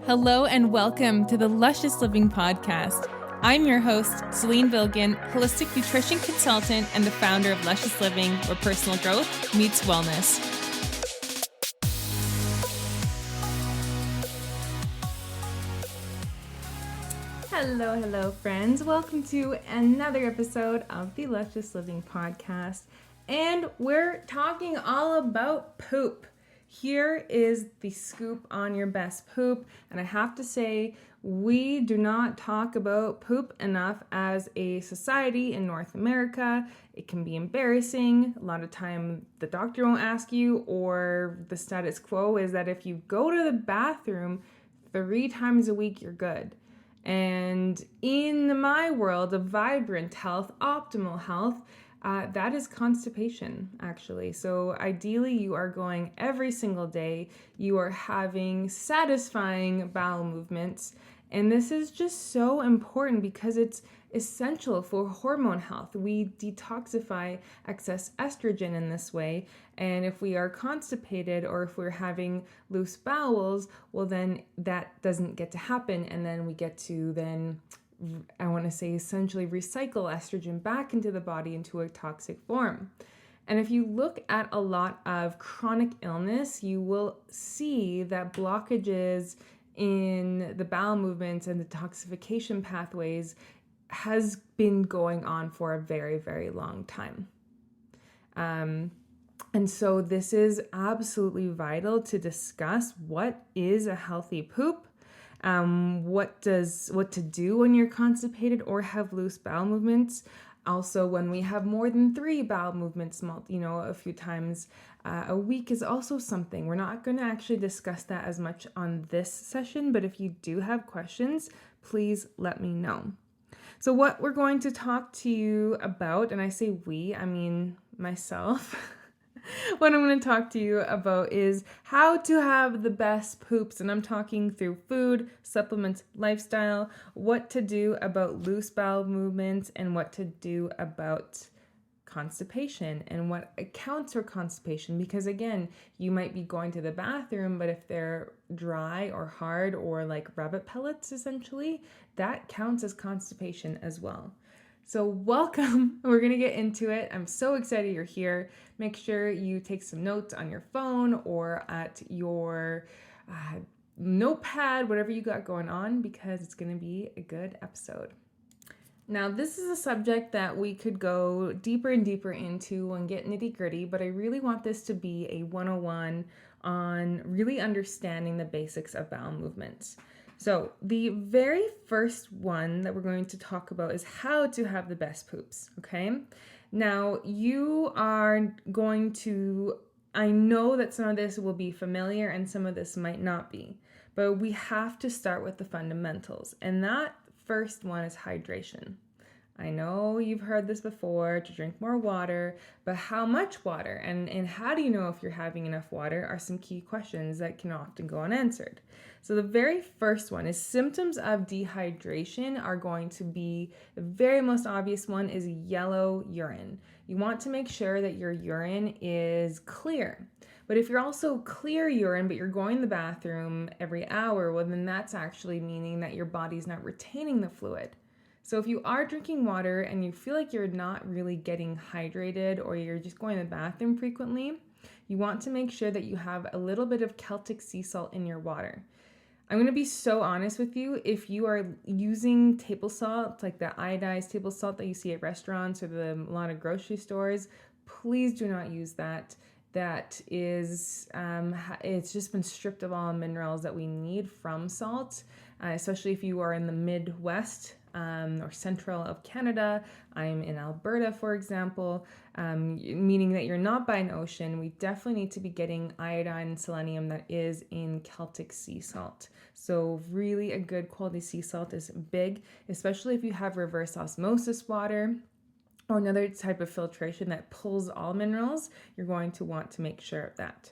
Hello and welcome to the Luscious Living Podcast. I'm your host, Selin, holistic nutrition consultant and the founder of Luscious Living, where personal growth meets wellness. Hello, friends. Welcome to another episode of the Luscious Living Podcast. And we're talking all about poop. Here is the scoop on your best poop. And I have to say, we do not talk about poop enough as a society in North America. It can be embarrassing. A lot of time the doctor won't ask you, or the status quo is that if you go to the bathroom 3 times a week, you're good. And in my world of vibrant health, optimal health, that is constipation, actually. So ideally, you are going every single day. You are having satisfying bowel movements. And this is just so important because it's essential for hormone health. We detoxify excess estrogen in this way. And if we are constipated or if we're having loose bowels, well, then that doesn't get to happen. And then we get to essentially recycle estrogen back into the body into a toxic form. And if you look at a lot of chronic illness, you will see that blockages in the bowel movements and detoxification pathways has been going on for a very, very long time. And so this is absolutely vital to discuss what is a healthy poop. What to do when you're constipated or have loose bowel movements. Also, when we have more than 3 bowel movements, a few times a week is also something. We're not going to actually discuss that as much on this session, but if you do have questions, please let me know. So what we're going to talk to you about, and I say we, I mean myself, what I'm going to talk to you about is how to have the best poops. And I'm talking through food, supplements, lifestyle, what to do about loose bowel movements, and what to do about constipation and what accounts for constipation. Because again, you might be going to the bathroom, but if they're dry or hard or like rabbit pellets, essentially, that counts as constipation as well. So welcome. We're going to get into it. I'm so excited you're here. Make sure you take some notes on your phone or at your notepad, whatever you got going on, because it's going to be a good episode. Now, this is a subject that we could go deeper and deeper into and get nitty gritty, but I really want this to be a 101 on really understanding the basics of bowel movements. So the very first one that we're going to talk about is how to have the best poops, okay? Now, you are going to, I know that some of this will be familiar and some of this might not be, but we have to start with the fundamentals. And that first one is hydration. I know you've heard this before, to drink more water, but how much water and how do you know if you're having enough water are some key questions that can often go unanswered. So the very first one is symptoms of dehydration are going to be, the very most obvious one is yellow urine. You want to make sure that your urine is clear. But if you're also clear urine, but you're going to the bathroom every hour, well, then that's actually meaning that your body's not retaining the fluid. So if you are drinking water and you feel like you're not really getting hydrated or you're just going to the bathroom frequently, you want to make sure that you have a little bit of Celtic sea salt in your water. I'm going to be so honest with you. If you are using table salt, like the iodized table salt that you see at restaurants or a lot of grocery stores, please do not use that. That is, it's just been stripped of all minerals that we need from salt, especially if you are in the Midwest or central of Canada. I'm in Alberta, for example, meaning that you're not by an ocean. We definitely need to be getting iodine and selenium that is in Celtic sea salt. So really a good quality sea salt is big, especially if you have reverse osmosis water or another type of filtration that pulls all minerals. You're going to want to make sure of that.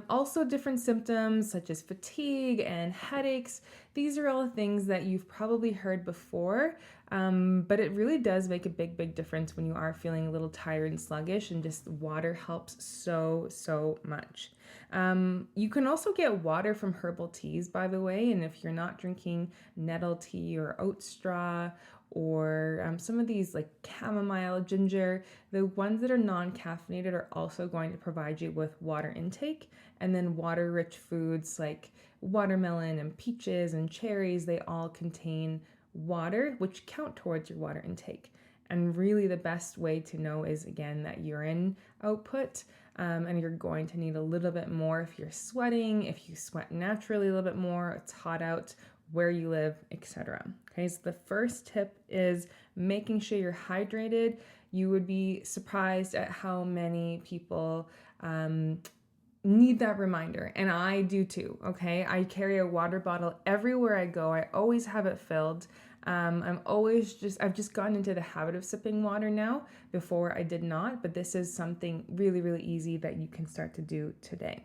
Also, different symptoms such as fatigue and headaches. These are all things that you've probably heard before, but it really does make a big difference when you are feeling a little tired and sluggish, and just water helps so much. You can also get water from herbal teas, by the way, and if you're not drinking nettle tea or oat straw or some of these like chamomile, ginger, the ones that are non-caffeinated are also going to provide you with water intake. And then water-rich foods like watermelon and peaches and cherries, they all contain water, which count towards your water intake. And really the best way to know is, again, that urine output. And you're going to need a little bit more if you're sweating, if you sweat naturally a little bit more, it's hot out, where you live, etc. Okay, so the first tip is making sure you're hydrated. You would be surprised at how many people need that reminder, and I do too. Okay, I carry a water bottle everywhere I go. I always have it filled. I've just gotten into the habit of sipping water now. Before I did not, but this is something really easy that you can start to do today.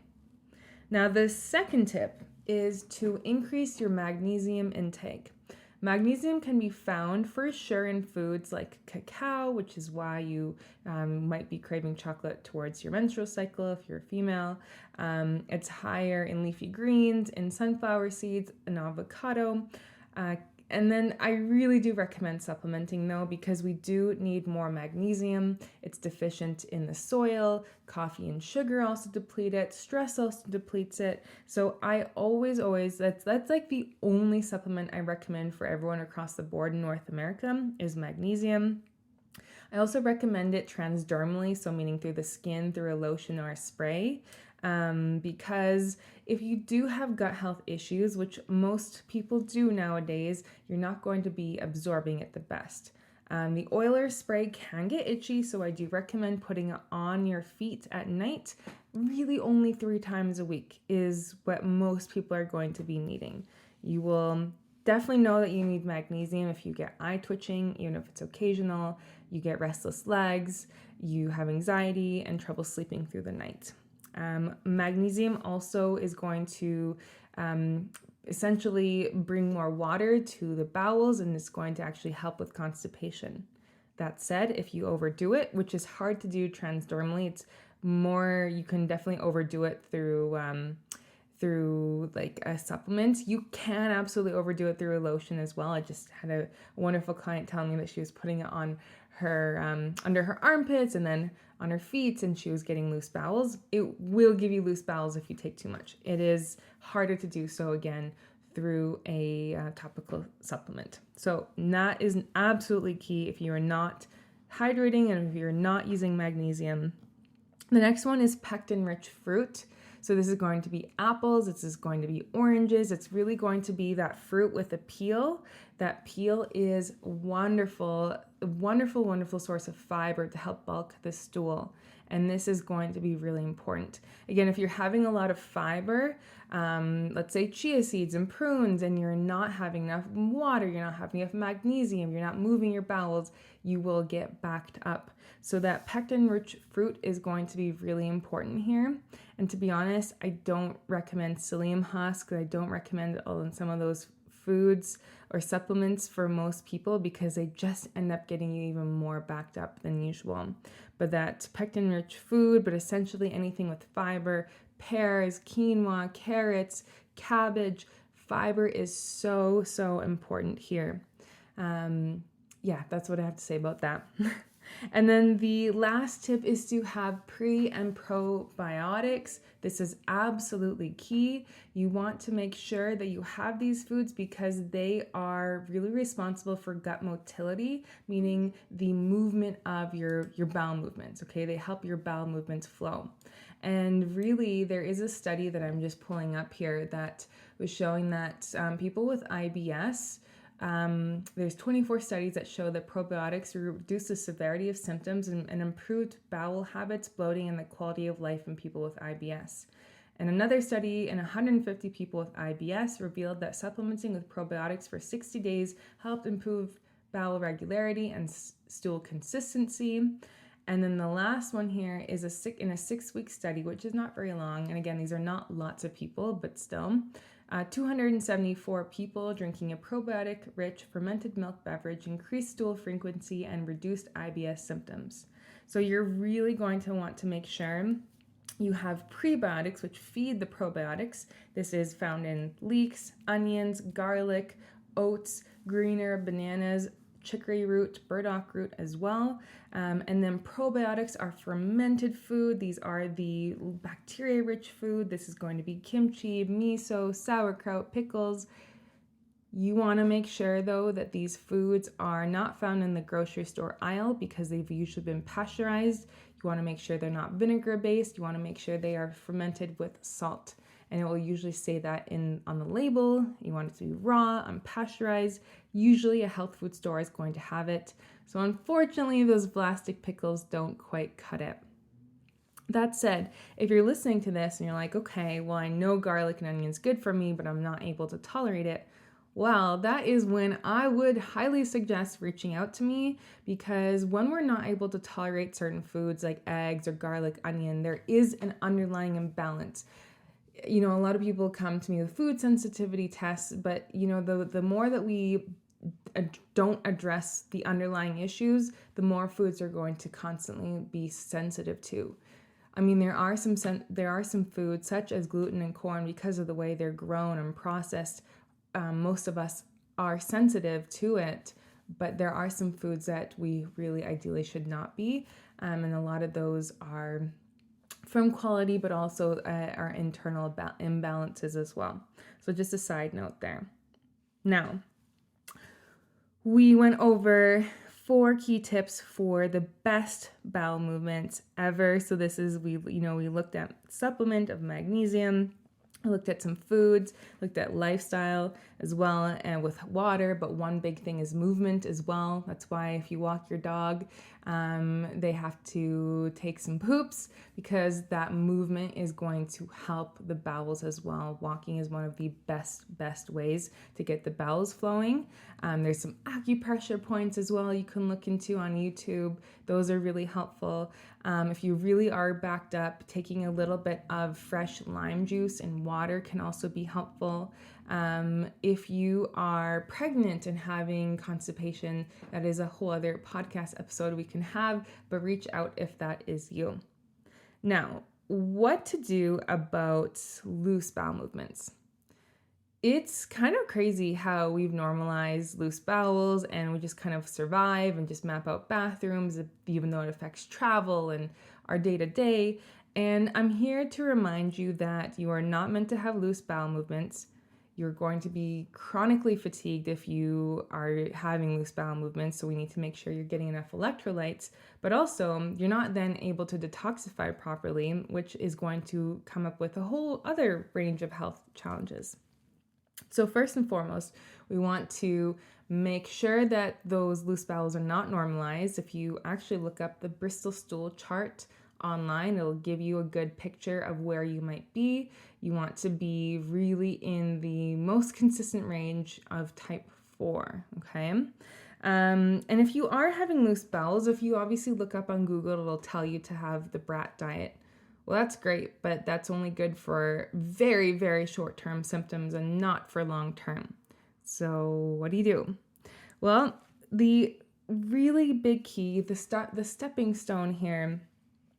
Now, the second tip is to increase your magnesium intake. Magnesium can be found for sure in foods like cacao, which is why you might be craving chocolate towards your menstrual cycle if you're a female. It's higher in leafy greens, in sunflower seeds, and avocado. And then I really do recommend supplementing though, because we do need more magnesium. It's deficient in the soil. Coffee and sugar also deplete it. Stress also depletes it. So I always, that's like the only supplement I recommend for everyone across the board in North America is magnesium. I also recommend it transdermally, so meaning through the skin, through a lotion or a spray. Because if you do have gut health issues, which most people do nowadays, you're not going to be absorbing it the best. The oil or spray can get itchy, so I do recommend putting it on your feet at night. Really only 3 times a week is what most people are going to be needing. You will definitely know that you need magnesium if you get eye twitching, even if it's occasional, you get restless legs, you have anxiety and trouble sleeping through the night. Magnesium also is going to essentially bring more water to the bowels, and it's going to actually help with constipation. That said, if you overdo it, which is hard to do transdermally, it's more, you can definitely overdo it through like a supplement. You can absolutely overdo it through a lotion as well. I just had a wonderful client telling me that she was putting it on her under her armpits and then on her feet, and she was getting loose bowels. It will give you loose bowels if you take too much. It is harder to do so again through a topical supplement. So that is absolutely key if you are not hydrating and if you're not using magnesium. The next one is pectin-rich fruit. So this is going to be apples, this is going to be oranges, it's really going to be that fruit with a peel. That peel is wonderful source of fiber to help bulk the stool. And this is going to be really important. Again, if you're having a lot of fiber, let's say chia seeds and prunes, and you're not having enough water, you're not having enough magnesium, you're not moving your bowels, you will get backed up. So that pectin-rich fruit is going to be really important here. And to be honest, I don't recommend psyllium husk. I don't recommend some of those foods or supplements for most people because they just end up getting you even more backed up than usual. But that pectin-rich food, but essentially anything with fiber, pears, quinoa, carrots, cabbage, fiber is so important here. Yeah, that's what I have to say about that. And then the last tip is to have pre and probiotics. This is absolutely key. You want to make sure that you have these foods because they are really responsible for gut motility, meaning the movement of your bowel movements, okay? They help your bowel movements flow. And really, there is a study that I'm just pulling up here that was showing that people with IBS, there's 24 studies that show that probiotics reduce the severity of symptoms and improved bowel habits, bloating, and the quality of life in people with IBS. And another study in 150 people with IBS revealed that supplementing with probiotics for 60 days helped improve bowel regularity and stool consistency. And then the last one here is in a 6-week study, which is not very long. And again, these are not lots of people, but still. 274 people drinking a probiotic-rich fermented milk beverage increased stool frequency and reduced IBS symptoms. So you're really going to want to make sure you have prebiotics, which feed the probiotics. This is found in leeks, onions, garlic, oats, greener, bananas, chicory root, burdock root as well. And then probiotics are fermented food. These are the bacteria-rich food. This is going to be kimchi, miso, sauerkraut, pickles. You want to make sure, though, that these foods are not found in the grocery store aisle because they've usually been pasteurized. You want to make sure they're not vinegar-based. You want to make sure they are fermented with salt. And it will usually say that on the label. You want it to be raw, unpasteurized. Usually a health food store is going to have it. So unfortunately, those plastic pickles don't quite cut it. That said, if you're listening to this and you're like, okay, well, I know garlic and onion is good for me, but I'm not able to tolerate it. Well, that is when I would highly suggest reaching out to me, because when we're not able to tolerate certain foods like eggs or garlic, onion, there is an underlying imbalance. A lot of people come to me with food sensitivity tests, but the more that we don't address the underlying issues, the more foods are going to constantly be sensitive to. There are some foods such as gluten and corn, because of the way they're grown and processed. Most of us are sensitive to it, but there are some foods that we really ideally should not be, and a lot of those are from quality, but also our internal imbalances as well. So just a side note there. Now, we went over 4 key tips for the best bowel movements ever. So this is, we looked at supplement of magnesium, we looked at some foods, looked at lifestyle as well, and with water, but one big thing is movement as well. That's why if you walk your dog, they have to take some poops, because that movement is going to help the bowels as well. Walking is one of the best ways to get the bowels flowing. There's some acupressure points as well you can look into on YouTube. Those are really helpful. If you really are backed up, taking a little bit of fresh lime juice and water can also be helpful. If you are pregnant and having constipation, that is a whole other podcast episode we can have, but reach out if that is you. Now, what to do about loose bowel movements? It's kind of crazy how we've normalized loose bowels and we just kind of survive and just map out bathrooms, even though it affects travel and our day-to-day. And I'm here to remind you that you are not meant to have loose bowel movements. You're going to be chronically fatigued if you are having loose bowel movements, so we need to make sure you're getting enough electrolytes, but also you're not then able to detoxify properly, which is going to come up with a whole other range of health challenges. So first and foremost, we want to make sure that those loose bowels are not normalized. If you actually look up the Bristol stool chart online, it'll give you a good picture of where you might be. You want to be really in the most consistent range of type 4, okay? And if you are having loose bowels, if you obviously look up on Google, it'll tell you to have the brat diet. Well, that's great, but that's only good for very, very short-term symptoms and not for long-term. So what do you do? Well, the really big key, the stepping stone here,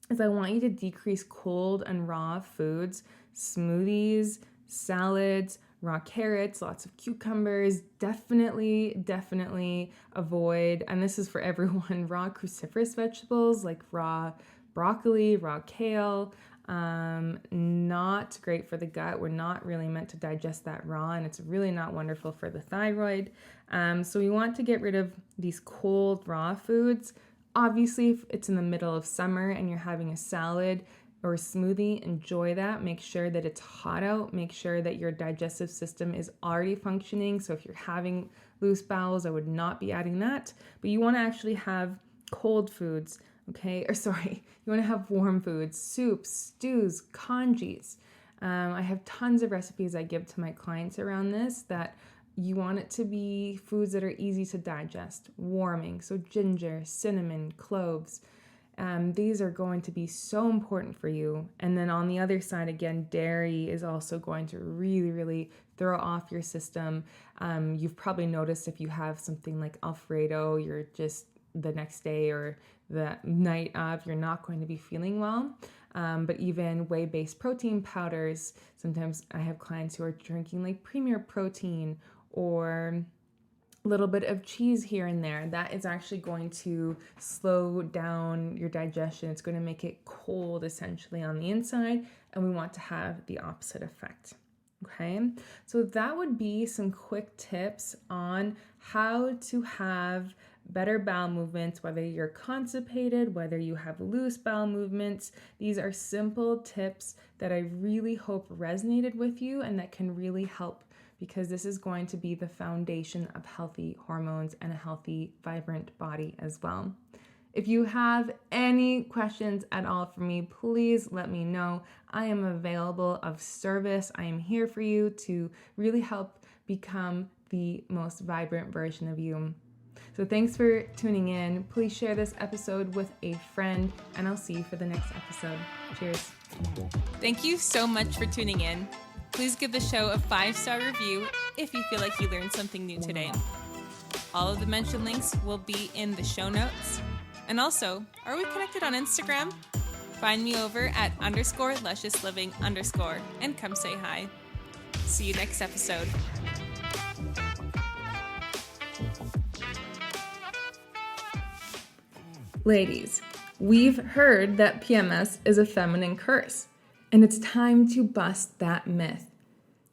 is I want you to decrease cold and raw foods, smoothies, salads, raw carrots, lots of cucumbers. Definitely avoid, and this is for everyone, raw cruciferous vegetables like raw broccoli, raw kale. Not great for the gut. We're not really meant to digest that raw, and it's really not wonderful for the thyroid. So we want to get rid of these cold raw foods. Obviously, if it's in the middle of summer and you're having a salad or a smoothie, enjoy that. Make sure that it's hot out. Make sure that your digestive system is already functioning. So if you're having loose bowels, I would not be adding that. But you want to actually have cold foods, okay? You want to have warm foods, soups, stews, congees. I have tons of recipes I give to my clients around this, that you want it to be foods that are easy to digest, warming. So ginger, cinnamon, cloves. These are going to be so important for you. And then on the other side, again, dairy is also going to really, really throw off your system. You've probably noticed if you have something like Alfredo, you're just the next day or the night of, you're not going to be feeling well. But even whey-based protein powders, sometimes I have clients who are drinking like Premier Protein or a little bit of cheese here and there. That is actually going to slow down your digestion. It's going to make it cold essentially on the inside, and we want to have the opposite effect. Okay, so that would be some quick tips on how to have better bowel movements, whether you're constipated, whether you have loose bowel movements. These are simple tips that I really hope resonated with you and that can really help, because this is going to be the foundation of healthy hormones and a healthy, vibrant body as well. If you have any questions at all for me, please let me know. I am available of service. I am here for you to really help become the most vibrant version of you. So thanks for tuning in. Please share this episode with a friend, and I'll see you for the next episode. Cheers. Thank you so much for tuning in. Please give the show a 5-star review if you feel like you learned something new today. All of the mentioned links will be in the show notes. And also, are we connected on Instagram? Find me over at _lusciousliving_ and come say hi. See you next episode. Ladies, we've heard that PMS is a feminine curse, and it's time to bust that myth.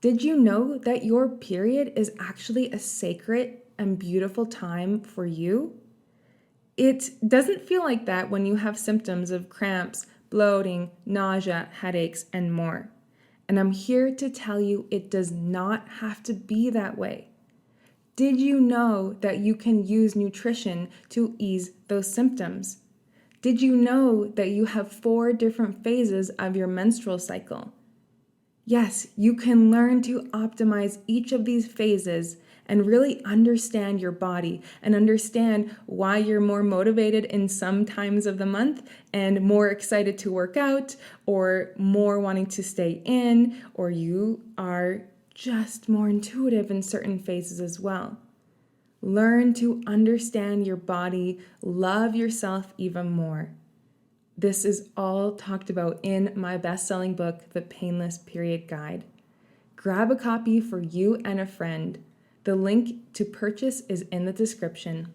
Did you know that your period is actually a sacred and beautiful time for you? It doesn't feel like that when you have symptoms of cramps, bloating, nausea, headaches, and more. And I'm here to tell you it does not have to be that way. Did you know that you can use nutrition to ease those symptoms? Did you know that you have 4 different phases of your menstrual cycle? Yes, you can learn to optimize each of these phases and really understand your body and understand why you're more motivated in some times of the month and more excited to work out, or more wanting to stay in, or you are just more intuitive in certain phases as well. Learn to understand your body, love yourself even more. This is all talked about in my best-selling book, The Painless Period Guide. Grab a copy for you and a friend. The link to purchase is in the description.